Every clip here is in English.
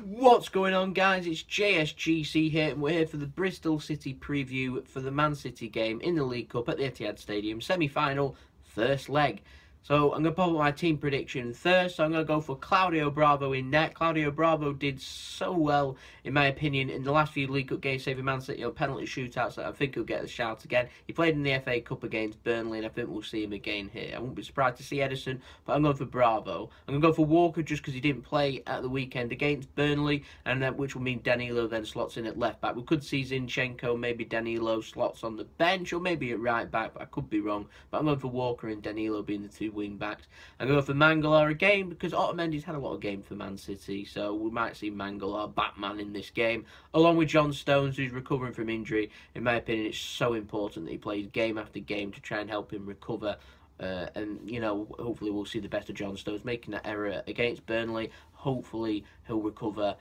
What's going on, guys? It's JSGC here, and we're here for the Bristol City preview for the Man City game in the League Cup at the Etihad Stadium, semi-final, first leg. So I'm going to pop up my team prediction first. So I'm going to go for Claudio Bravo in net. Claudio Bravo did so well, in my opinion, in the last few League Cup games, saving Man City on penalty shootouts, that I think he'll get the shout again. He played in the FA Cup against Burnley, and I think we'll see him again here. I wouldn't be surprised to see Edison, but I'm going for Bravo. I'm going to go for Walker just because he didn't play at the weekend against Burnley, and which will mean Danilo then slots in at left back. We could see Zinchenko, maybe Danilo slots on the bench, or maybe at right back, but I could be wrong. But I'm going for Walker and Danilo being the two wing backs. I'm going for Mangala again because Otamendi's had a lot of games for Man City, so we might see Mangala, Batman, in this game, along with John Stones, who's recovering from injury. In my opinion, it's so important that he plays game after game to try and help him recover. And, you know, hopefully we'll see the best of John Stones making that error against Burnley. Hopefully he'll recover,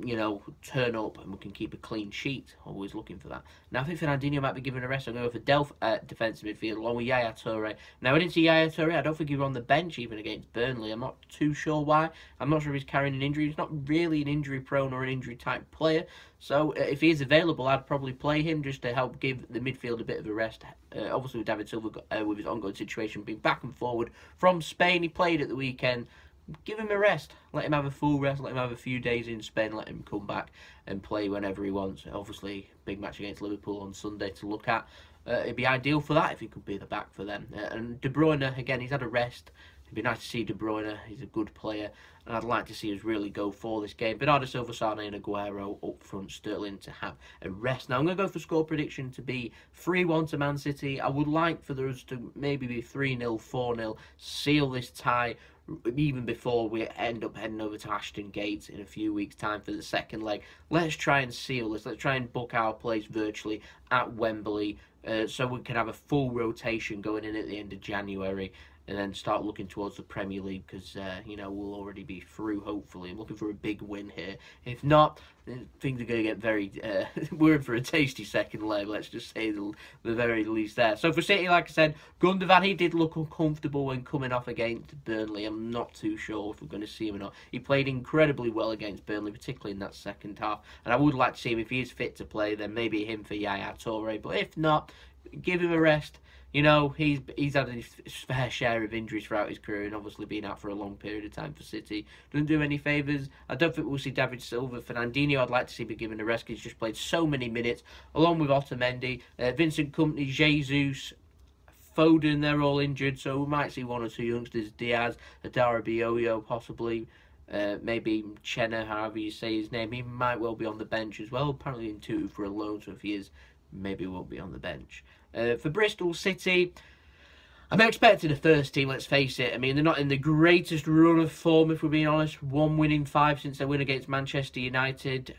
you know, turn up, and we can keep a clean sheet. Always looking for that. Now, I think Fernandinho might be given a rest. I'm going to go for Delph defensive midfield along with Yaya Toure. Now, I didn't see Yaya Toure. I don't think he was on the bench even against Burnley. I'm not too sure why. I'm not sure if he's carrying an injury. He's not really an injury-prone or an injury-type player. So, if he is available, I'd probably play him just to help give the midfield a bit of a rest. Obviously, with David Silva, with his ongoing situation, being back and forward from Spain. He played at the weekend. Give him a rest. Let him have a full rest. Let him have a few days in Spain. Let him come back and play whenever he wants. Obviously, big match against Liverpool on Sunday to look at. It'd be ideal for that if he could be the back for them. And De Bruyne, again, he's had a rest. It'd be nice to see De Bruyne. He's a good player, and I'd like to see us really go for this game. Bernardo Silva, Sane and Aguero up front, Sterling to have a rest. Now, I'm going to go for score prediction to be 3-1 to Man City. I would like for us to maybe be 3-0, 4-0, seal this tie, even before we end up heading over to Ashton Gate in a few weeks' time for the second leg. Let's try and seal this. Let's try and book our place virtually at Wembley, so we can have a full rotation going in at the end of January, and then start looking towards the Premier League because, you know, we'll already be through, hopefully. I'm looking for a big win here. If not, things are going to get very... we're in for a tasty second leg, let's just say the very least there. So for City, like I said, Gundogan, he did look uncomfortable when coming off against Burnley. I'm not too sure if we're going to see him or not. He played incredibly well against Burnley, particularly in that second half. And I would like to see him, if he is fit to play, then maybe him for Yaya Toure. But if not, give him a rest. You know, he's had his fair share of injuries throughout his career, and obviously being out for a long period of time for City doesn't do any favours. I don't think we'll see David Silva. Fernandinho, I'd like to see be given a rest because he's just played so many minutes, along with Otamendi, Vincent Kompany, Jesus, Foden. They're all injured, so we might see one or two youngsters. Diaz, Adara Bioyo, possibly. Maybe Chenna, however you say his name. He might well be on the bench as well. Apparently in two for a loan, so if he is, maybe won't be on the bench. For Bristol City, I'm expecting a first team, let's face it. I mean, they're not in the greatest run of form, if we're being honest. 1 win in 5 since their win against Manchester United.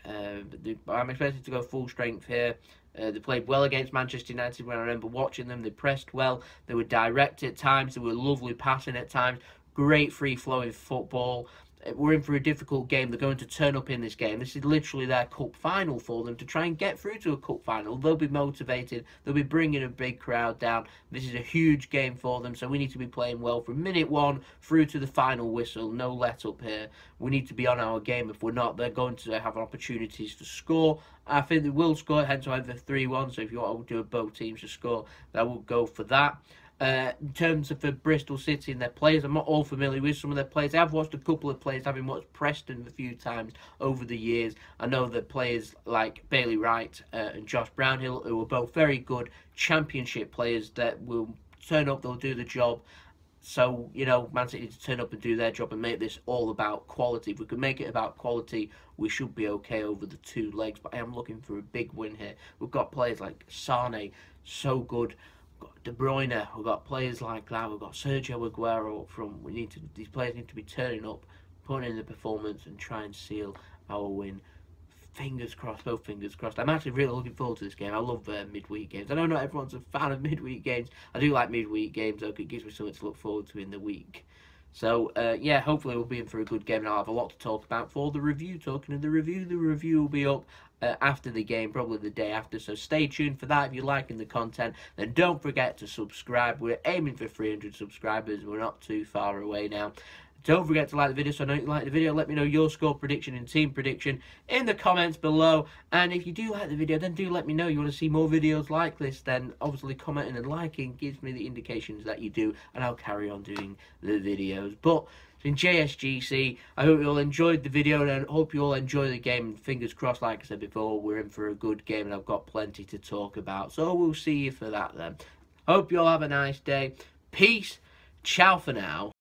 I'm expected to go full strength here. They played well against Manchester United when I remember watching them. They pressed well. They were direct at times. They were lovely passing at times. Great free-flowing football. We're in for a difficult game. They're going to turn up in this game. This is literally their cup final for them to try and get through to a cup final. They'll be motivated. They'll be bringing a big crowd down. This is a huge game for them, so we need to be playing well from minute 1 through to the final whistle. No let up here. We need to be on our game. If we're not, they're going to have opportunities to score. I think they will score, hence I have the 3-1. So if you want to do both teams to score, I will go for that. In terms of for Bristol City and their players, I'm not all familiar with some of their players. I've watched a couple of players, having watched Preston a few times over the years. I know that players like Bailey Wright and Josh Brownhill, who are both very good championship players that will turn up, they'll do the job. So, you know, Man City need to turn up and do their job and make this all about quality. If we can make it about quality, we should be okay over the 2 legs. But I am looking for a big win here. We've got players like Sane, so good. Got De Bruyne, we've got players like that, we've got Sergio Aguero up front. These players need to be turning up, putting in the performance and try and seal our win. Fingers crossed, both fingers crossed. I'm actually really looking forward to this game. I love midweek games. I know not everyone's a fan of midweek games. I do like midweek games, though, it gives me something to look forward to in the week. So, yeah, hopefully we'll be in for a good game, and I'll have a lot to talk about for the review. Talking of the review will be up after the game, probably the day after, so stay tuned for that. If you're liking the content, then don't forget to subscribe. We're aiming for 300 subscribers. We're not too far away now. Don't forget to like the video. So I know you like the video. Let me know your score prediction and team prediction in the comments below. And if you do like the video, then do let me know you want to see more videos like this. Then obviously commenting and liking gives me the indications that you do, and I'll carry on doing the videos. But in JSGC, I hope you all enjoyed the video, and I hope you all enjoy the game. And fingers crossed, like I said before, we're in for a good game, and I've got plenty to talk about. So we'll see you for that then. Hope you all have a nice day. Peace. Ciao for now.